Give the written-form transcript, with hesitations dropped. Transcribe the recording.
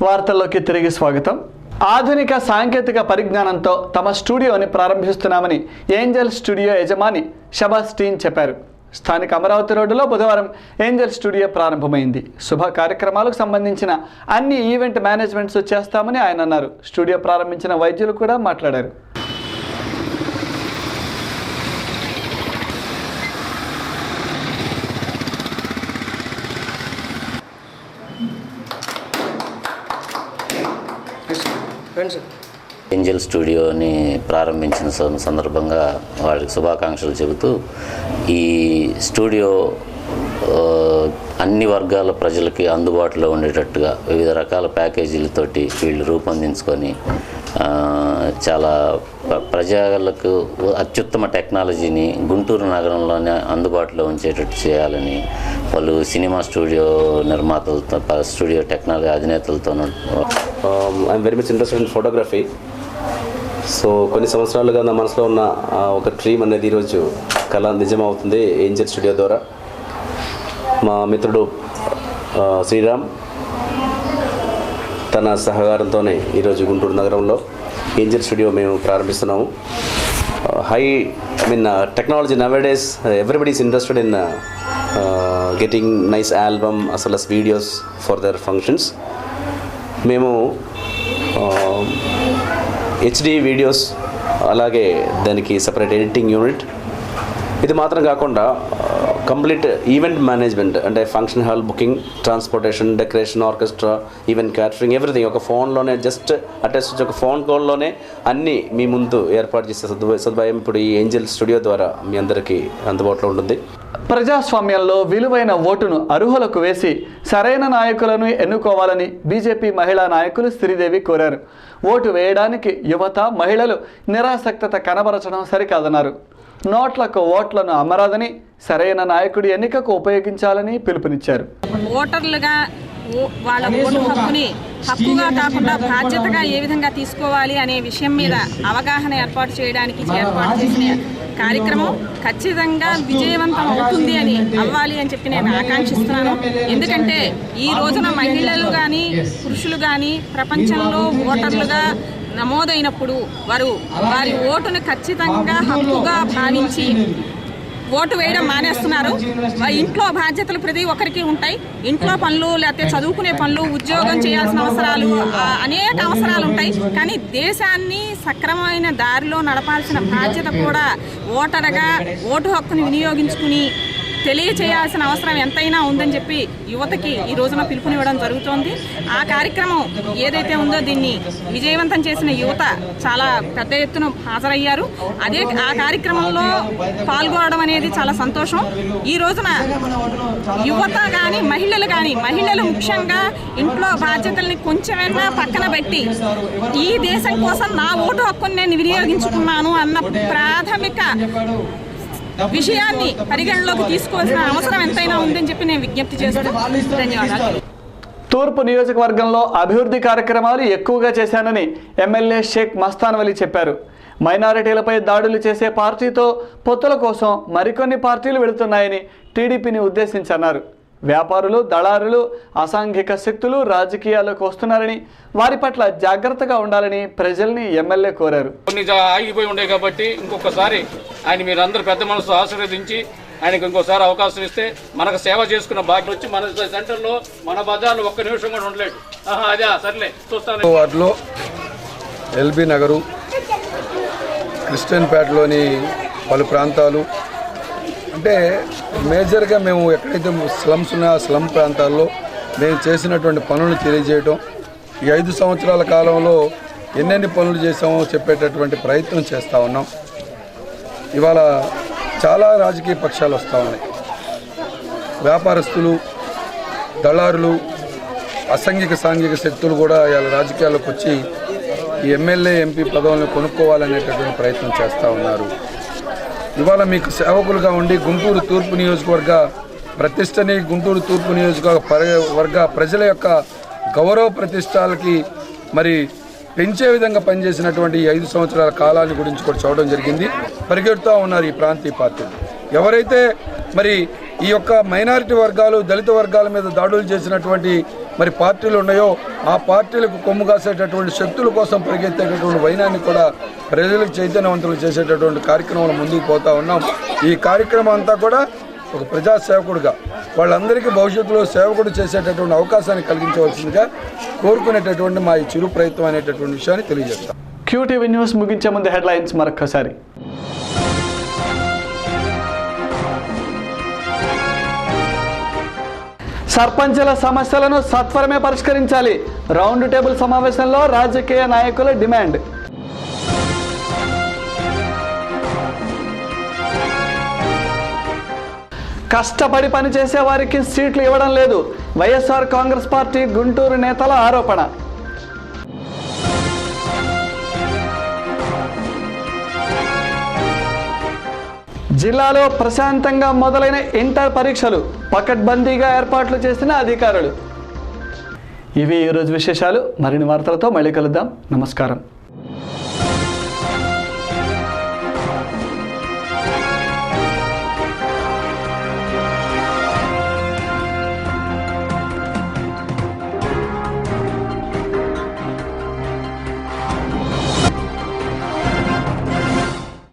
వార్తల్లోకి తిరిగి స్వాగతం. ఆధునిక సాంకేతిక పరిజ్ఞానంతో తమ స్టూడియోని ప్రారంభిస్తున్నామని ఏంజల్ స్టూడియో యజమాని షబాస్ టీన్ చెప్పారు. స్థానిక అమరావతి రోడ్డులో బుధవారం ఏంజల్ స్టూడియో ప్రారంభమైంది. శుభ కార్యక్రమాలకు సంబంధించిన అన్ని ఈవెంట్ మేనేజ్మెంట్స్ చేస్తామని ఆయన అన్నారు. స్టూడియో ప్రారంభించిన వైద్యులు కూడా మాట్లాడారు. ఏంజల్ స్టూడియోని ప్రారంభించిన సందర్భంగా వారికి శుభాకాంక్షలు చెబుతూ ఈ స్టూడియో అన్ని వర్గాల ప్రజలకి అందుబాటులో ఉండేటట్టుగా వివిధ రకాల ప్యాకేజీలతోటి వీళ్ళు రూపొందించుకొని చాలా ప్రజలకు అత్యుత్తమ టెక్నాలజీని గుంటూరు నగరంలోనే అందుబాటులో ఉంచేటట్టు చేయాలని వాళ్ళు సినిమా స్టూడియో నిర్మాతలతో, స్టూడియో టెక్నాలజీ అధినేతలతో I'm very much interested in photography. So కొన్ని సంవత్సరాలుగా నా మనసులో ఉన్న ఒక డ్రీమ్ అనేది ఈరోజు కళ నిజమవుతుంది ఏంజల్ స్టూడియో ద్వారా. మా మిత్రుడు శ్రీరామ్ తన సహకారంతోనే ఈరోజు గుంటూరు నగరంలో ఏంజల్ స్టూడియో మేము ప్రారంభిస్తున్నాము. Technology nowadays everybody is interested in getting nice album as well as videos for their functions. మేము హెచ్డి వీడియోస్, అలాగే దానికి సపరేట్ ఎడిటింగ్ యూనిట్, ఇది మాత్రం కాకుండా కంప్లీట్ ఈవెంట్ మేనేజ్మెంట్ అంటే function hall booking, transportation, decoration, orchestra, event catering, everything ఒక ఫోన్లోనే just attach ఒక ఫోన్ కాల్లోనే అన్నీ మీ ముందు ఏర్పాటు చేసే సదుపాయం ఇప్పుడు ఈ ఏంజల్ స్టూడియో ద్వారా మీ అందరికీ అందుబాటులో ఉంటుంది. ప్రజాస్వామ్యంలో విలువైన ఓటును అర్హులకు వేసి సరైన నాయకులను ఎన్నుకోవాలని బీజేపీ మహిళా నాయకులు శ్రీదేవి కోరారు. ఓటు వేయడానికి యువత, మహిళలు నిరాసక్తత కనబరచడం సరికాదన్నారు. నోట్లకు ఓట్లను అమ్మరాదని, సరైన నాయకుడి ఎన్నికకు ఉపయోగించాలని పిలుపునిచ్చారు. ఓటర్లుగా వాళ్ళ ఓటు హక్కుగా కాకుండా బాధ్యతగా ఏ విధంగా తీసుకోవాలి అనే విషయం మీద అవగాహన ఏర్పాటు చేయడానికి ఏర్పాటు చేసిన కార్యక్రమం ఖచ్చితంగా విజయవంతం అవుతుంది అని అవ్వాలి అని చెప్పి నేను ఆకాంక్షిస్తున్నాను. ఎందుకంటే ఈ రోజున మహిళలు కానీ పురుషులు కానీ ప్రపంచంలో ఓటర్లుగా నమోదైనప్పుడు వారి ఓటును ఖచ్చితంగా హక్కుగా భావించి ఓటు వేయడం మానేస్తున్నారు. ఇంట్లో బాధ్యతలు ప్రతి ఒక్కరికి ఉంటాయి. ఇంట్లో పనులు, లేకపోతే చదువుకునే పనులు, ఉద్యోగం చేయాల్సిన అవసరాలు, అనేక అవసరాలు ఉంటాయి. కానీ దేశాన్ని సక్రమమైన దారిలో నడపాల్సిన బాధ్యత కూడా ఓటరుగా ఓటు హక్కుని వినియోగించుకుని తెలియచేయాల్సిన అవసరం ఎంతైనా ఉందని చెప్పి యువతకి ఈ రోజున పిలుపునివ్వడం జరుగుతోంది. ఆ కార్యక్రమం ఏదైతే ఉందో దీన్ని విజయవంతం చేసిన యువత చాలా పెద్ద ఎత్తున హాజరయ్యారు. ఆ కార్యక్రమంలో పాల్గొనడం అనేది చాలా సంతోషం. ఈ రోజున యువత కానీ మహిళలు ముఖ్యంగా ఇంట్లో బాధ్యతల్ని కొంచెమైనా పక్కన పెట్టి ఈ దేశం కోసం నా ఓటు హక్కుని నేను వినియోగించుకున్నాను అన్న ప్రాథమిక విషయాన్ని పరిగణలోకి తీసుకోవాల్సిన అవసరం ఎంతైనా ఉందని చెప్పి నేను విజ్ఞప్తి చేస్తున్నాను. ధన్యవాదాలు. తూర్పు నియోజకవర్గంలో అభివృద్ధి కార్యక్రమాలు ఎక్కువగా చేశానని ఎమ్మెల్యే షేక్ మస్తాన్ వలీ చెప్పారు. మైనారిటీలపై దాడులు చేసే పార్టీతో పొత్తుల కోసం మరికొన్ని పార్టీలు వెళుతున్నాయని టీడీపీని ఉద్దేశించి అన్నారు. వ్యాపారులు, దళారులు, అసాంఘిక శక్తులు రాజకీయాల్లోకి వస్తున్నారని, వారి పట్ల జాగ్రత్తగా ఉండాలని ప్రజల్ని ఎమ్మెల్యే కోరారు. కొన్ని ఆగిపోయి ఉండే కాబట్టి ఇంకొకసారి ఆయన మీరందరూ పెద్ద మనసు ఆశీర్వదించి ఆయనకు ఇంకోసారి అవకాశం ఇస్తే మనకు సేవ చేసుకున్న భాగ్యం వచ్చి మన సెంటర్లో మన బజార్లో ఒక్క నిమిషం కూడా ఉండలేడు. అదే సర్లే చూస్తాను. వార్డులో ఎల్బీ నగరు, క్రిస్టియన్పేటలోని పలు ప్రాంతాలు, అంటే మేజర్గా మేము ఎక్కడైతే స్లమ్స్ ఉన్నాయో ఆ స్లమ్ ప్రాంతాల్లో మేము చేసినటువంటి పనులను తెలియజేయడం, ఈ 5 సంవత్సరాల కాలంలో ఎన్నెన్ని పనులు చేసామో చెప్పేటటువంటి ప్రయత్నం చేస్తూ ఉన్నాం. ఇవాళ చాలా రాజకీయ పక్షాలు వస్తూ ఉన్నాయి. వ్యాపారస్తులు, దళారులు, సాంఘిక శక్తులు కూడా ఇవాళ రాజకీయాల్లోకి వచ్చి ఈ ఎమ్మెల్యే, ఎంపీ పదవులను కొనుక్కోవాలనేటటువంటి ప్రయత్నం చేస్తూ ఉన్నారు. ఇవాళ మీకు సేవకులుగా ఉండి గుంటూరు తూర్పు నియోజకవర్గ ప్రతిష్టని, గుంటూరు తూర్పు నియోజకవర్గ ప్రజల యొక్క గౌరవ ప్రతిష్టాలకి మరి పెంచే విధంగా పనిచేసినటువంటి ఈ 5 సంవత్సరాల కాలాన్ని గురించి కూడా చూడడం జరిగింది. పరిగెడుతూ ఉన్నారు ఈ ప్రాంతీయ పార్టీలు. ఎవరైతే మరి ఈ యొక్క మైనారిటీ వర్గాలు, దళిత వర్గాల మీద దాడులు చేసినటువంటి మరి పార్టీలు ఉన్నాయో ఆ పార్టీలకు కొమ్ము కాసేటటువంటి శక్తుల కోసం పరిగెత్తేటటువంటి వైనాన్ని కూడా ప్రజలకు చైతన్యవంతులు చేసేటటువంటి కార్యక్రమాలు ముందుకు పోతా ఉన్నాం. ఈ కార్యక్రమం అంతా కూడా ఒక ప్రజాసేవకుడిగా వాళ్ళందరికీ భవిష్యత్తులో సేవకుడు చేసేటటువంటి అవకాశాన్ని కలిగించవలసిందిగా కోరుకునేటటువంటి మా ఈ చిరు ప్రయత్నం అనేటటువంటి విషయాన్ని తెలియజేస్తాం. QTV న్యూస్ ముగించే ముందు హెడ్లైన్స్ మరొక్కసారి. సర్పంచుల సమస్యలను సత్వరమే పరిష్కరించాలి. రౌండ్ టేబుల్ సమావేశంలో రాజకీయ నాయకుల డిమాండ్. కష్టపడి పనిచేసే వారికి సీట్లు ఇవ్వడం లేదు. వైఎస్ఆర్ కాంగ్రెస్ పార్టీ గుంటూరు నేతల ఆరోపణ. జిల్లాలో ప్రశాంతంగా మొదలైన ఇంటర్ పరీక్షలు. పకడ్బందీగా ఏర్పాట్లు చేసిన అధికారులు. ఇవి ఈరోజు విశేషాలు. మరిన్ని వార్తలతో మళ్ళీ కలుద్దాం. నమస్కారం.